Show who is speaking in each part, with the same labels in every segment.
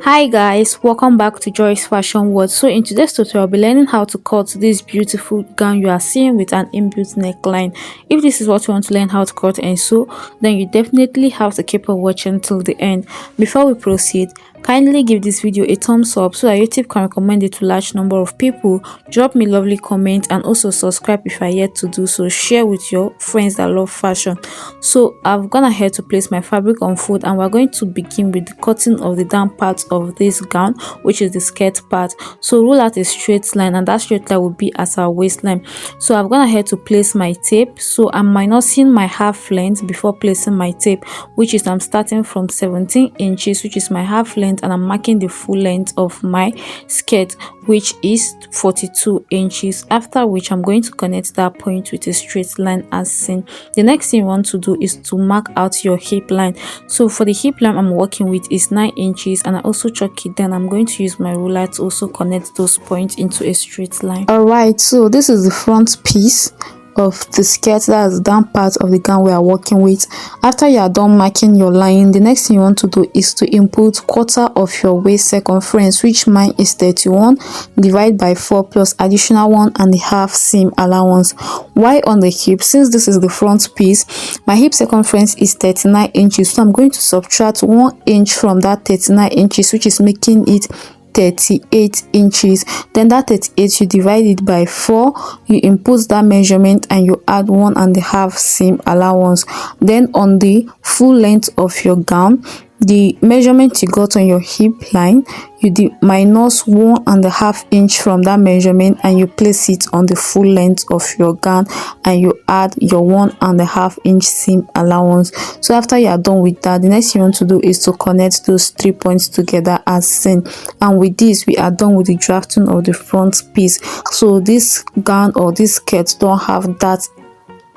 Speaker 1: Hi guys, welcome back to Joy's Fashion World. So in today's tutorial, I'll be learning how to cut this beautiful gown you are seeing with an inbuilt neckline. If this is what you want to learn how to cut and sew, then you definitely have to keep on watching till the end. Before we proceed, kindly give this video a thumbs up so that YouTube can recommend it to a large number of people. Drop me lovely comments and also subscribe if you are yet to do so. Share with your friends that love fashion. So I've gone ahead to place my fabric on fold, and we're going to begin with the cutting of the down part of this gown, which is the skirt part. So roll out a straight line, and that straight line will be as our waistline. So I've gone ahead to place my tape. So I'm minusing my half length before placing my tape, which is I'm starting from 17 inches, which is my half length, and I'm marking the full length of my skirt, which is 42 inches. After which I'm going to connect that point with a straight line as seen. The next thing you want to do is to mark out your hip line. So for the hip line I'm working with is 9 inches, and I also chalk it. Then I'm going to use my ruler to also connect those points into a straight line. Alright, so this is the front piece of the skirt, that's the down part of the gown we are working with. After you are done marking your line, the next thing you want to do is to input quarter of your waist circumference, which mine is 31, divide by 4 plus additional 1.5 seam allowance. While on the hip, since this is the front piece, my hip circumference is 39 inches, so I'm going to subtract 1 inch from that 39 inches, which is making it 38 inches. Then that 38, you divide it by 4, you input that measurement, and you add 1.5 seam allowance. Then on the full length of your gown, the measurement you got on your hip line, you minus 1.5 inch from that measurement, and you place it on the full length of your gown, and you add your 1.5 inch seam allowance. So after you are done with that, the next thing you want to do is to connect those 3 points together as seen. And with this, we are done with the drafting of the front piece. So this gown or this skirt don't have that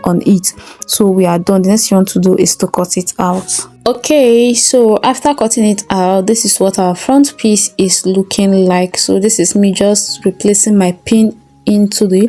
Speaker 1: on it, so we are done. The next thing you want to do is to cut it out. Okay, so after cutting it out, this is what our front piece is looking like. So this is me just replacing my pin into the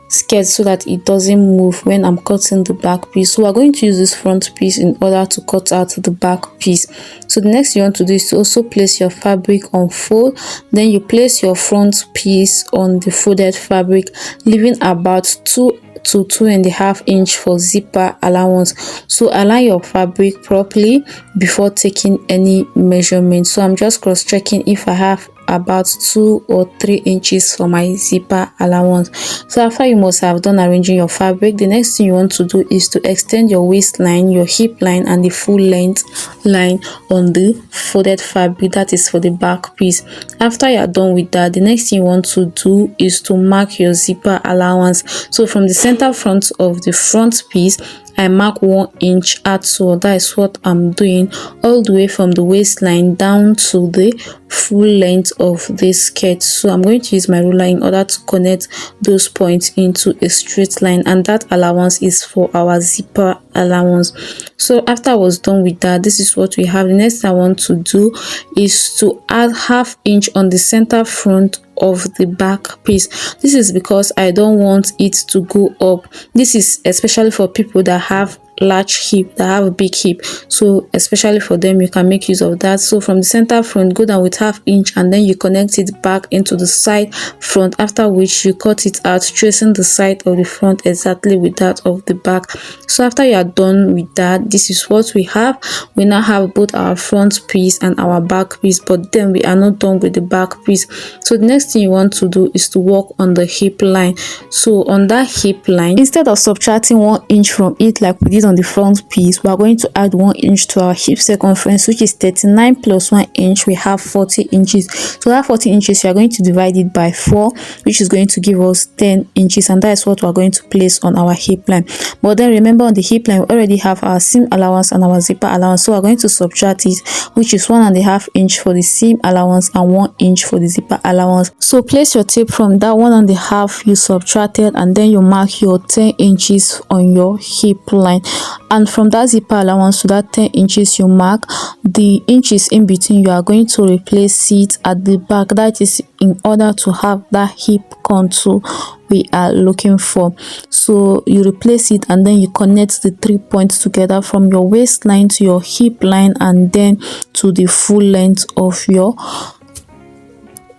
Speaker 1: skirt so that it doesn't move when I'm cutting the back piece. So we're going to use this front piece in order to cut out the back piece. So the next thing you want to do is to also place your fabric on fold. Then you place your front piece on the folded fabric, leaving about 2 to 2.5 inch for zipper allowance. So align your fabric properly before taking any measurement. So I'm just cross checking if I have about 2 or 3 inches for my zipper allowance. So after you must have done arranging your fabric, the next thing you want to do is to extend your waistline, your hip line, and the full length line on the folded fabric, that is for the back piece. After you are done with that, the next thing you want to do is to mark your zipper allowance. So from the center front of the front piece, I mark 1 inch out, so that is what I'm doing all the way from the waistline down to the full length of this skirt. So I'm going to use my ruler in order to connect those points into a straight line, and that allowance is for our zipper allowance. So after I was done with that, this is what we have. The next thing I want to do is to add ½ inch on the center front of the back piece. This is because I don't want it to go up. This is especially for people that have large hip, that have a big hip, so especially for them you can make use of that. So from the center front, go down with ½ inch, and then you connect it back into the side front, after which you cut it out, tracing the side of the front exactly with that of the back. So after you are done with that, this is what we have. We now have both our front piece and our back piece, but then we are not done with the back piece. So the next thing you want to do is to work on the hip line. So on that hip line, instead of subtracting 1 inch from it like we did on the front piece, we are going to add 1 inch to our hip circumference, which is 39 plus 1 inch, we have 40 inches. So that 40 inches, we are going to divide it by 4, which is going to give us 10 inches, and that is what we are going to place on our hip line. But then remember, on the hip line we already have our seam allowance and our zipper allowance, so we are going to subtract it, which is 1.5 inch for the seam allowance and 1 inch for the zipper allowance. So place your tape from that 1.5 you subtracted, and then you mark your 10 inches on your hip line. and from that zipper allowance to that 10 inches you mark, the inches in between you are going to replace it at the back. That is in order to have that hip contour we are looking for. So you replace it and then you connect the 3 points together from your waistline to your hip line and then to the full length of your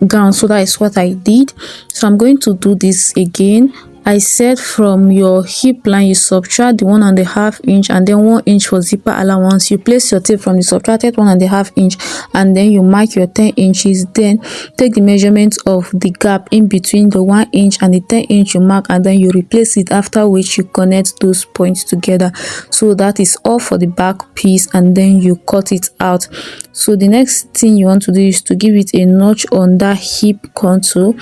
Speaker 1: gown. So that is what I did. So I'm going to do this again. I said from your hip line you subtract the 1.5 inch and then 1 inch for zipper allowance. You place your tape from the subtracted 1.5 inch and then you mark your 10 inches. Then take the measurement of the gap in between the 1 inch and the 10 inch you mark and then you replace it, after which you connect those points together. So that is all for the back piece and then you cut it out. So the next thing you want to do is to give it a notch on that hip contour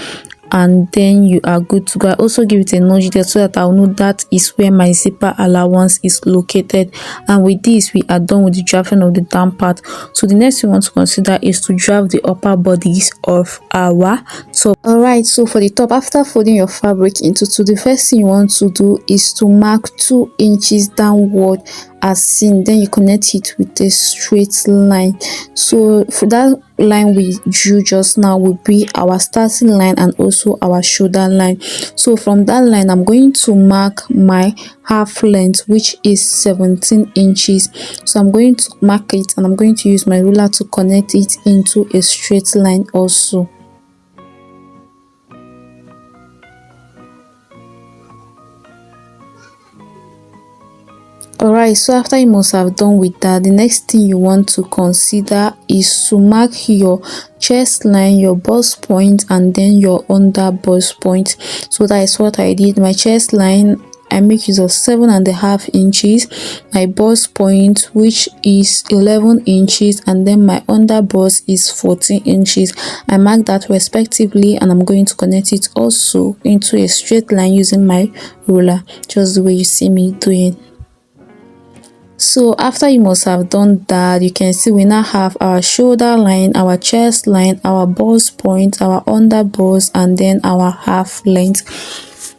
Speaker 1: and then you are good to go. I also give it a notch there so that I'll know that is where my zipper allowance is located. And with this we are done with the drafting of the down part. So the next thing we want to consider is to draft the upper bodies of our top. Alright, so for the top, after folding your fabric into two, the first thing you want to do is to mark 2 inches downward as seen, then you connect it with a straight line. So for that line we drew just now will be our starting line and also our shoulder line. So from that line I'm going to mark my half length, which is 17 inches. So I'm going to mark it and I'm going to use my ruler to connect it into a straight line also. Alright, so after you must have done with that, the next thing you want to consider is to mark your chest line, your bust point and then your under bust point. So that is what I did. My chest line I make use of 7.5 inches, my bust point which is 11 inches and then my under bust is 14 inches. I mark that respectively and I'm going to connect it also into a straight line using my ruler, just the way you see me doing. So after you must have done that, you can see we now have our shoulder line, our chest line, our bust point, our under bust and then our half length.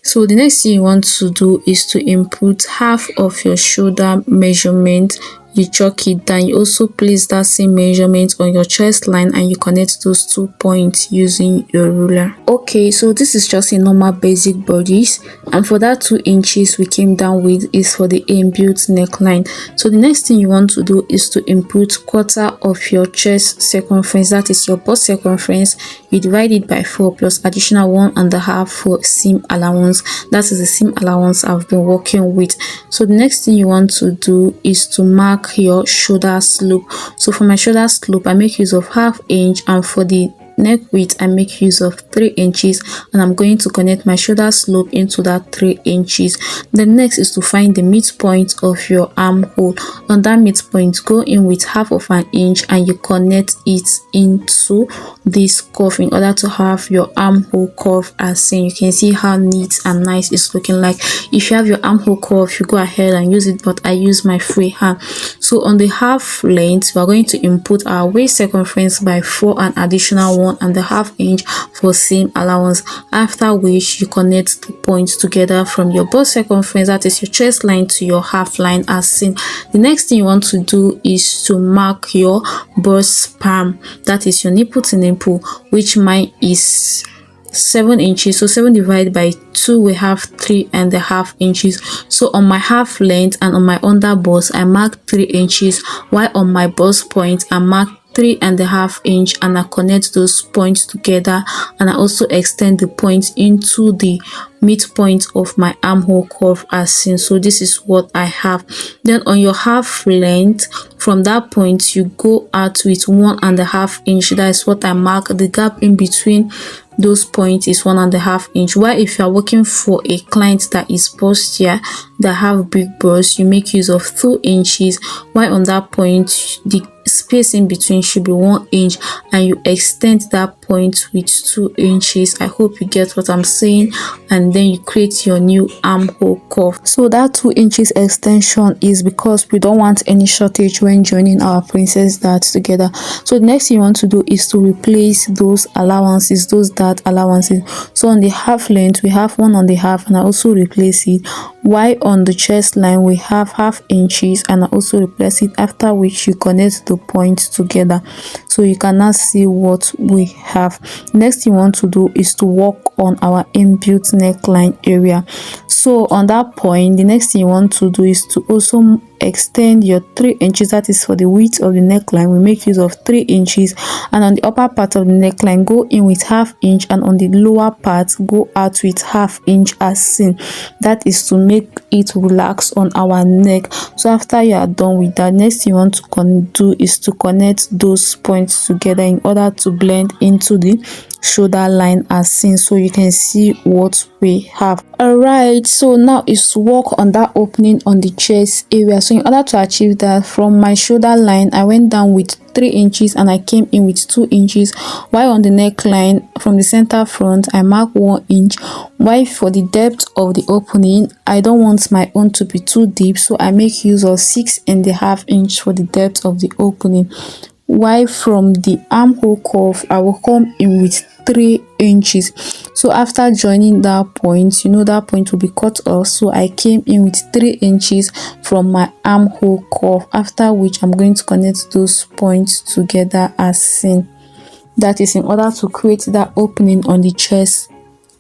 Speaker 1: So the next thing you want to do is to input half of your shoulder measurement. You chalk it down. You also place that same measurement on your chest line and you connect those 2 points using your ruler. Okay, so this is just a normal basic bodice, and for that 2 inches we came down with is for the inbuilt neckline. So the next thing you want to do is to input quarter of your chest circumference, that is your bust circumference. You divide it by 4 plus additional 1.5 for seam allowance. That is the seam allowance I've been working with. So the next thing you want to do is to mark your shoulder slope. So for my shoulder slope I make use of 1/2 inch, and for the neck width I make use of 3 inches, and I'm going to connect my shoulder slope into that 3 inches. The next is to find the midpoint of your armhole. On that midpoint, go in with 1/2 inch and you connect it into this curve in order to have your armhole curve as seen. You can see how neat and nice it's looking like. If you have your armhole curve, you go ahead and use it, but I use my free hand. So on the half length we are going to input our waist circumference by 4 and additional 1.5 inch for seam allowance, after which you connect the points together from your bust circumference, that is your chest line, to your half line as seen. The next thing you want to do is to mark your bust palm, that is your nipple to nipple, which mine is 7 inches. So 7 divided by 2 we have 3.5 inches. So on my half length and on my under bust I mark 3 inches, while on my bust point I mark 3.5 inch, and I connect those points together, and I also extend the point into the midpoint of my armhole curve as seen. So this is what I have. Then on your half length, from that point you go out with 1.5 inch. That is what I mark. The gap in between those points is 1.5 inch. While if you are working for a client that is bustier, that have big bust, you make use of 2 inches, while on that point the space in between should be 1 inch, and you extend that point with 2 inches. I hope you get what I'm saying. And then you create your new armhole curve. So that 2 inches extension is because we don't want any shortage when joining our princess darts together. So the next thing you want to do is to replace those allowances, those dart allowances. So on the half length we have 1.5, and I also replace it while on the chest line we have half inches, and I also replace it, after which you connect the points together. So you can now see what we have. Next thing you want to do is to work on our inbuilt neckline area. So on that point, the next thing you want to do is to also extend your 3 inches, that is for the width of the neckline. We make use of 3 inches, and on the upper part of the neckline go in with half inch, and on the lower part go out with half inch as seen. That is to make it relax on our neck. So after you are done with that, next thing you want to do is to connect those points together in order to blend into the shoulder line as seen. So you can see what we have. All right, so now is to work on that opening on the chest area. So in order to achieve that, from my shoulder line I went down with 3 inches and I came in with 2 inches, while on the neckline from the center front I mark 1 inch. While for the depth of the opening, I don't want my own to be too deep, so I make use of 6.5 inch for the depth of the opening. While from the armhole curve I will come in with 3 inches. So after joining that point, you know that point will be cut off, so I came in with 3 inches from my armhole curve, after which I'm going to connect those points together as seen. That is in order to create that opening on the chest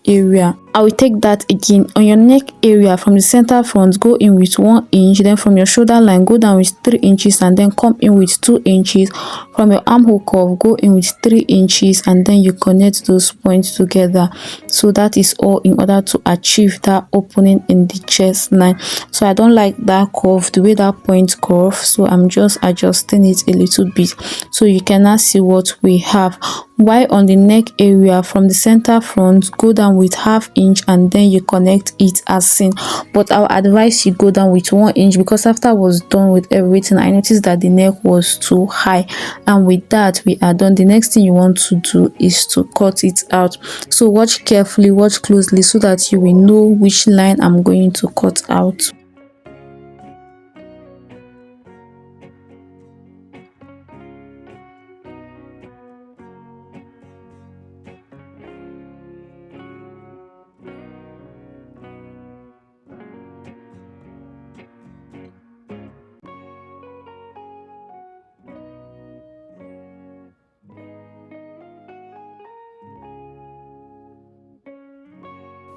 Speaker 1: area. I will take that again. On your neck area, from the center front go in with 1 inch, then from your shoulder line go down with 3 inches and then come in with 2 inches. From your armhole curve go in with 3 inches and then you connect those points together. So that is all in order to achieve that opening in the chest line. So I don't like that curve, the way that point curve, so I'm just adjusting it a little bit so you can now see what we have. While on the neck area, from the center front go down with half inch and then you connect it as seen, but I would advise you go down with 1 inch, because after I was done with everything I noticed that the neck was too high, and with that we are done. The next thing you want to do is to cut it out. So watch carefully, watch closely, so that you will know which line I'm going to cut out.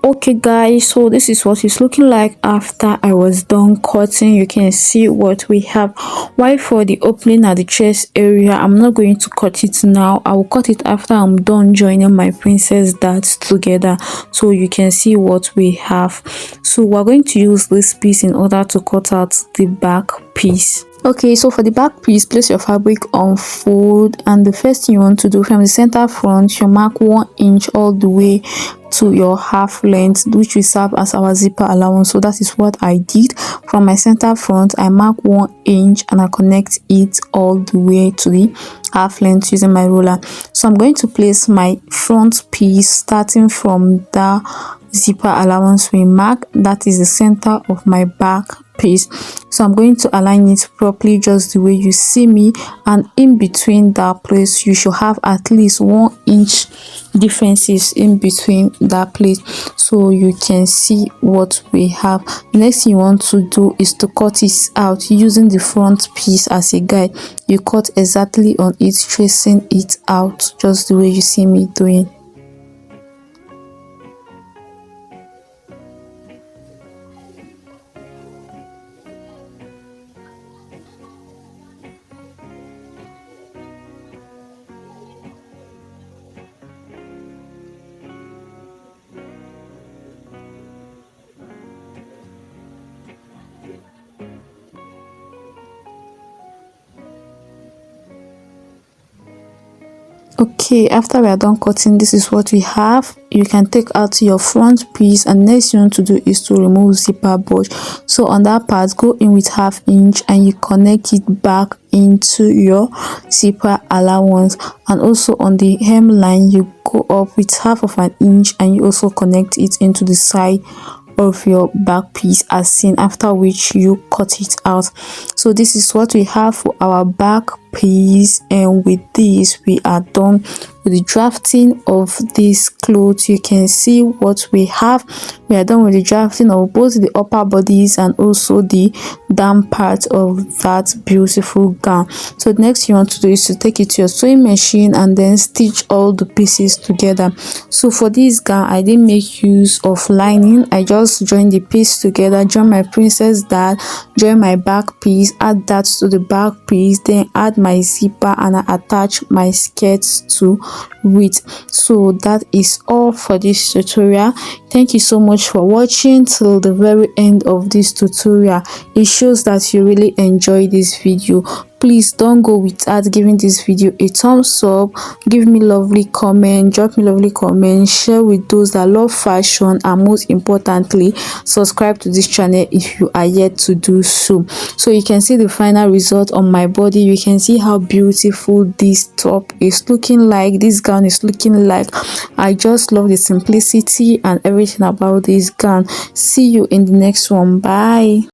Speaker 1: Okay guys, so this is what it's looking like after I was done cutting. You can see what we have. While for the opening at the chest area, I'm not going to cut it now. I will cut it after I'm done joining my princess darts together, so you can see what we have. So we're going to use this piece in order to cut out the back piece. Okay, so for the back piece, place your fabric on fold, and the first thing you want to do, from the center front you mark 1 inch all the way to your half length, which will serve as our zipper allowance. So that is what I did. From my center front I mark 1 inch and I connect it all the way to the half length using my ruler. So I'm going to place my front piece starting from the zipper allowance we mark, that is the center of my back piece. So I'm going to align it properly just the way you see me, and in between that place you should have at least 1 inch differences in between that place, so you can see what we have. Next thing you want to do is to cut it out using the front piece as a guide. You cut exactly on it, tracing it out just the way you see me doing. Okay, after we are done cutting, this is what we have. You can take out your front piece, and next you want to do is to remove zipper bulge. So on that part go in with half inch and you connect it back into your zipper allowance, and also on the hemline you go up with half of an inch and you also connect it into the side of your back piece as seen, after which you cut it out. So this is what we have for our back piece, and with this we are done with the drafting of this clothes. You can see what we have. We are done with the drafting of both the upper bodies and also the down part of that beautiful gown. So the next you want to do is to take it to your sewing machine and then stitch all the pieces together. So for this gown, I didn't make use of lining. I just joined the piece together, join my princess dart, join my back piece, add that to the back piece, then add my zipper and I attach my skirt to it. So that is all for this tutorial. Thank you so much for watching till the very end of this tutorial. It shows that you really enjoy this video. Please don't go without giving this video a thumbs up, give me lovely comment, drop me lovely comment, share with those that love fashion, and most importantly subscribe to this channel if you are yet to do so. So you can see the final result on my body. You can see how beautiful this top is looking like, this gown is looking like. I just love the simplicity and everything about this gown. See you in the next one. Bye.